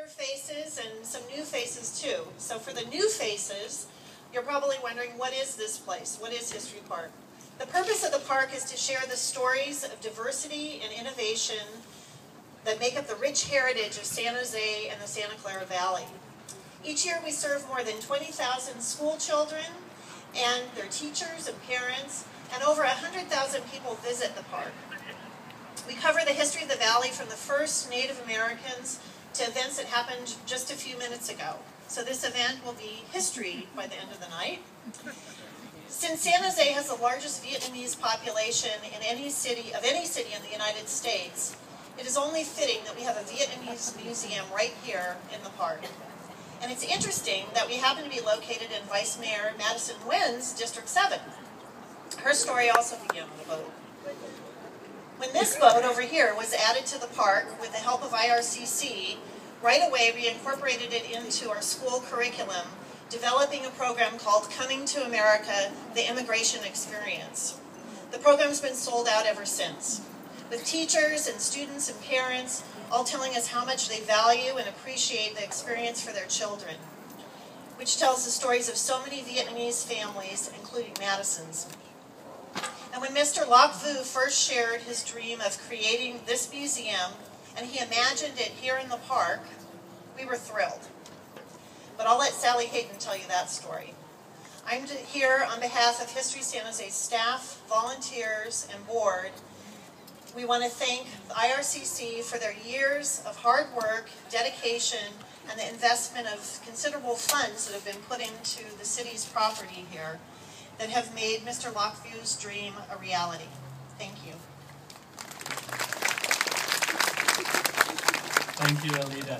faces and some new faces too. So for the new faces, you're probably wondering, what is this place? What is History Park? The purpose of the park is to share the stories of diversity and innovation that make up the rich heritage of San Jose and the Santa Clara Valley. Each year we serve more than 20,000 school children and their teachers and parents, and over 100,000 people visit the park. We cover the history of the valley from the first Native Americans to events that happened just a few minutes ago. So this event will be history by the end of the night. Since San Jose has the largest Vietnamese population in any city in the United States, it is only fitting that we have a Vietnamese museum right here in the park. And it's interesting that we happen to be located in Vice Mayor Madison Nguyen's District 7. Her story also began with a boat. When this boat over here was added to the park with the help of IRCC, right away we incorporated it into our school curriculum, developing a program called Coming to America, the Immigration Experience. The program's been sold out ever since, with teachers and students and parents all telling us how much they value and appreciate the experience for their children, which tells the stories of so many Vietnamese families, including Madison's. And when Mr. Loc Vu first shared his dream of creating this museum, and he imagined it here in the park, we were thrilled. But I'll let Sally Hayden tell you that story. I'm here on behalf of History San Jose staff, volunteers, and board. We want to thank the IRCC for their years of hard work, dedication, and the investment of considerable funds that have been put into the city's property here that have made Mr. Loc Vu's dream a reality. Thank you. Thank you, Alida.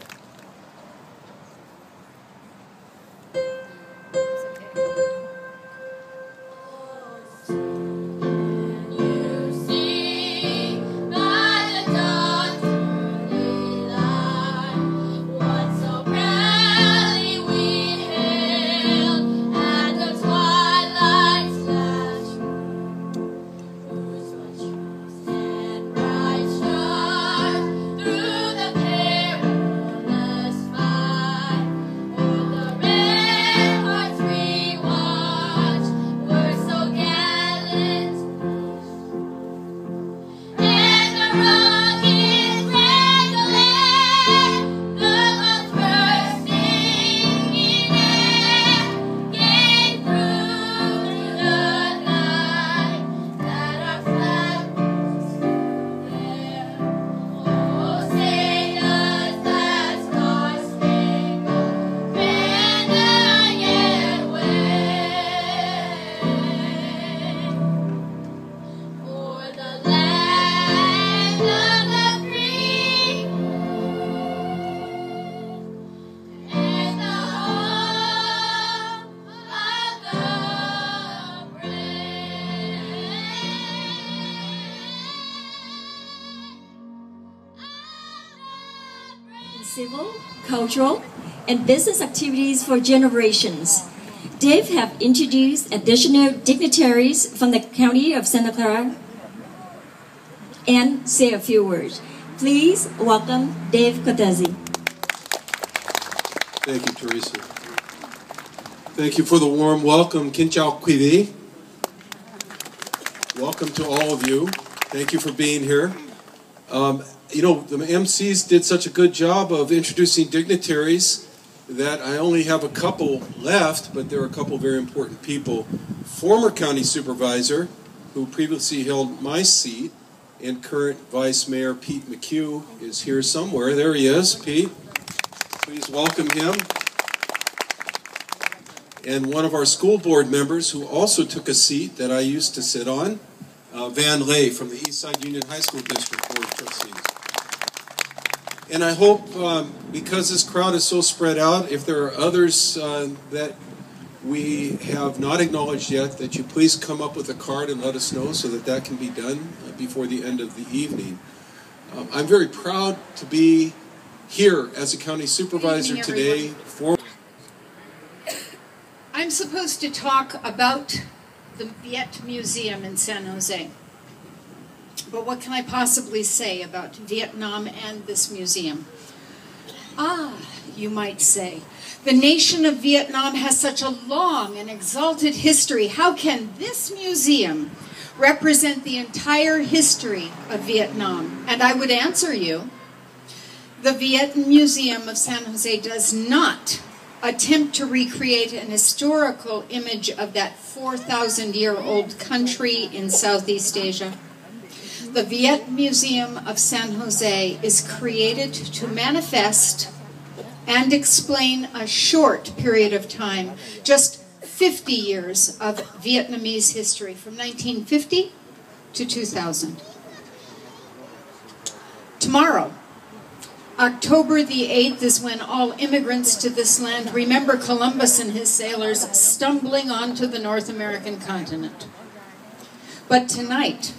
Civil, cultural, and business activities for generations. Dave have introduced additional dignitaries from the County of Santa Clara and say a few words. Please welcome Dave Cortese. Thank you, Teresa. Thank you for the warm welcome. Kin chào quý vị. Welcome to all of you. Thank you for being here. You know, the MCs did such a good job of introducing dignitaries that I only have a couple left, but there are a couple very important people. Former county supervisor, who previously held my seat, and current Vice Mayor Pete McHugh is here somewhere. There he is, Pete. Please welcome him. And one of our school board members who also took a seat that I used to sit on, Van Lay from the Eastside Union High School District Board of Trustees. And I hope, because this crowd is so spread out, if there are others that we have not acknowledged yet, that you please come up with a card and let us know so that that can be done before the end of the evening. I'm very proud to be here as a county supervisor today. I'm supposed to talk about the Viet Museum in San Jose. But what can I possibly say about Vietnam and this museum? Ah, you might say, the nation of Vietnam has such a long and exalted history. How can this museum represent the entire history of Vietnam? And I would answer you, the Viet Museum of San Jose does not attempt to recreate an historical image of that 4,000-year-old country in Southeast Asia. The Viet Museum of San Jose is created to manifest and explain a short period of time, just 50 years of Vietnamese history, from 1950 to 2000. Tomorrow, October the 8th, is when all immigrants to this land remember Columbus and his sailors stumbling onto the North American continent. But tonight,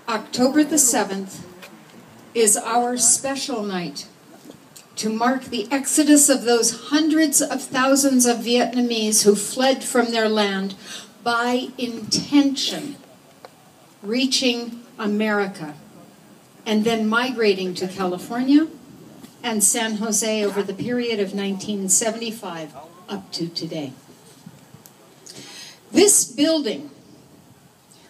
October the 7th, is our special night to mark the exodus of those hundreds of thousands of Vietnamese who fled from their land by intention, reaching America, and then migrating to California and San Jose over the period of 1975 up to today. This building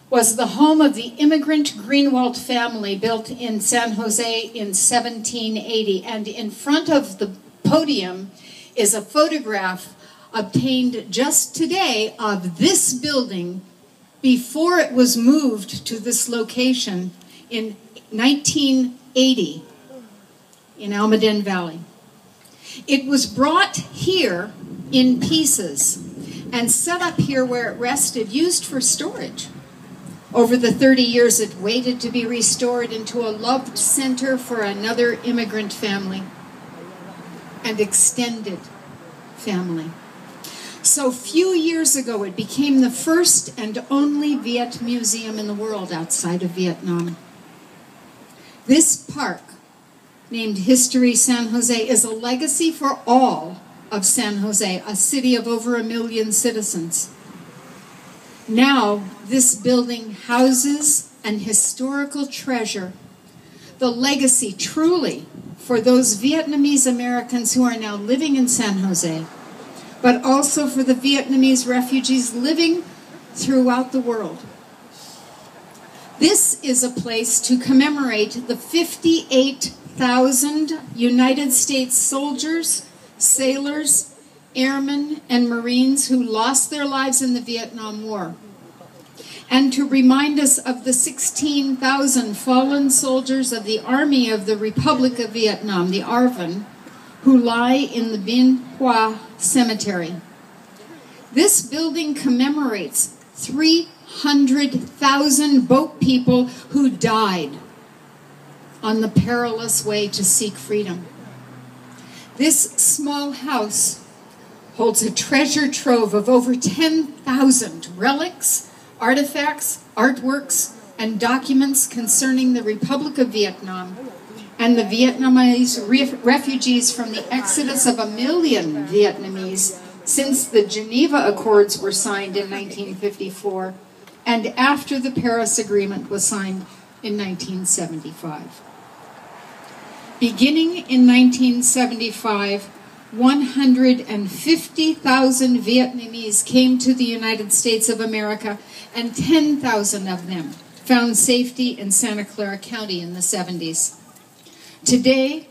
was the home of the immigrant Greenwald family, built in San Jose in 1780. And in front of the podium is a photograph obtained just today of this building before it was moved to this location in 1980 in Almaden Valley. It was brought here in pieces and set up here where it rested, used for storage. Over the 30 years, it waited to be restored into a loved center for another immigrant family and extended family. So few years ago, it became the first and only Viet museum in the world outside of Vietnam. This park, named History San Jose, is a legacy for all of San Jose, a city of over 1 million citizens. Now, this building houses an historical treasure, the legacy truly for those Vietnamese Americans who are now living in San Jose, but also for the Vietnamese refugees living throughout the world. This is a place to commemorate the 58,000 United States soldiers, sailors, airmen, and Marines who lost their lives in the Vietnam War, and to remind us of the 16,000 fallen soldiers of the Army of the Republic of Vietnam, the ARVN, who lie in the Bien Hoa Cemetery. This building commemorates 300,000 boat people who died on the perilous way to seek freedom. This small house holds a treasure trove of over 10,000 relics, artifacts, artworks, and documents concerning the Republic of Vietnam and the Vietnamese refugees from the exodus of 1 million Vietnamese since the Geneva Accords were signed in 1954 and after the Paris Agreement was signed in 1975. Beginning in 1975, 150,000 Vietnamese came to the United States of America, and 10,000 of them found safety in Santa Clara County in the 70s. Today,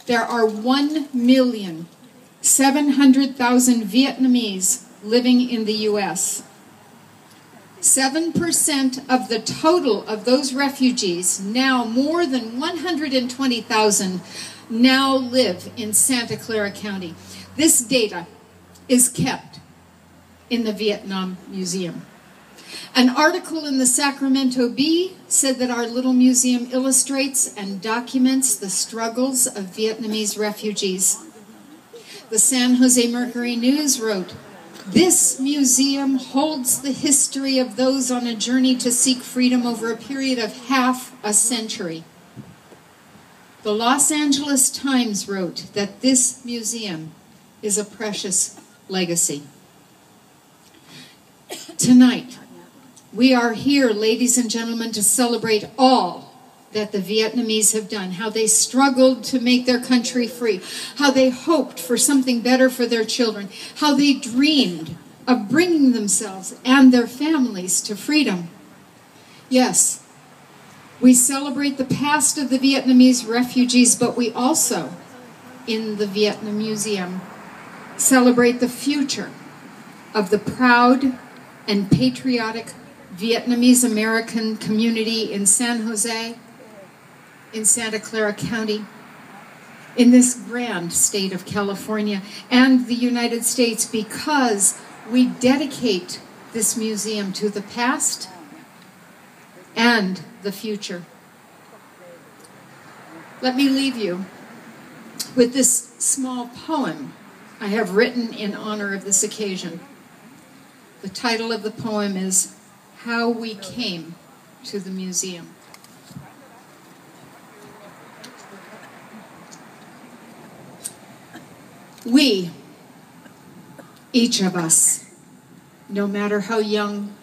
there are 1,700,000 Vietnamese living in the U.S. 7% of the total of those refugees, now more than 120,000, now live in Santa Clara County. This data is kept in the Vietnam Museum. An article in the Sacramento Bee said that our little museum illustrates and documents the struggles of Vietnamese refugees. The San Jose Mercury News wrote, "This museum holds the history of those on a journey to seek freedom over a period of half a century." The Los Angeles Times wrote that this museum is a precious legacy. Tonight, we are here, ladies and gentlemen, to celebrate all that the Vietnamese have done, how they struggled to make their country free, how they hoped for something better for their children, how they dreamed of bringing themselves and their families to freedom. Yes, we celebrate the past of the Vietnamese refugees, but we also, in the Vietnam Museum, celebrate the future of the proud and patriotic Vietnamese American community in San Jose, in Santa Clara County, in this grand state of California and the United States, because we dedicate this museum to the past and the future. Let me leave you with this small poem I have written in honor of this occasion. The title of the poem is How We Came to the Museum. We, each of us, no matter how young,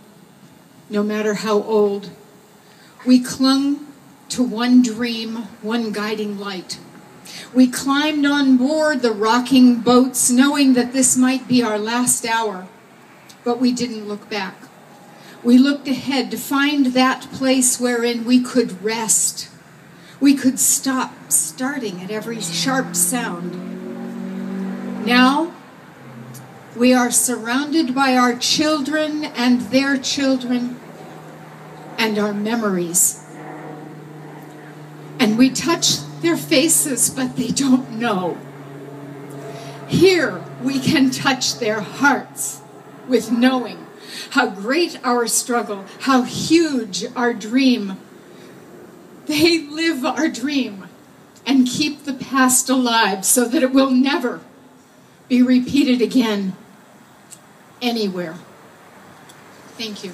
no matter how old, we clung to one dream, one guiding light. We climbed on board the rocking boats, knowing that this might be our last hour, but we didn't look back. We looked ahead to find that place wherein we could rest. We could stop starting at every sharp sound. Now, we are surrounded by our children and their children and our memories. And we touch their faces, but they don't know. Here, we can touch their hearts with knowing how great our struggle, how huge our dream. They live our dream and keep the past alive so that it will never be repeated again anywhere. Thank you.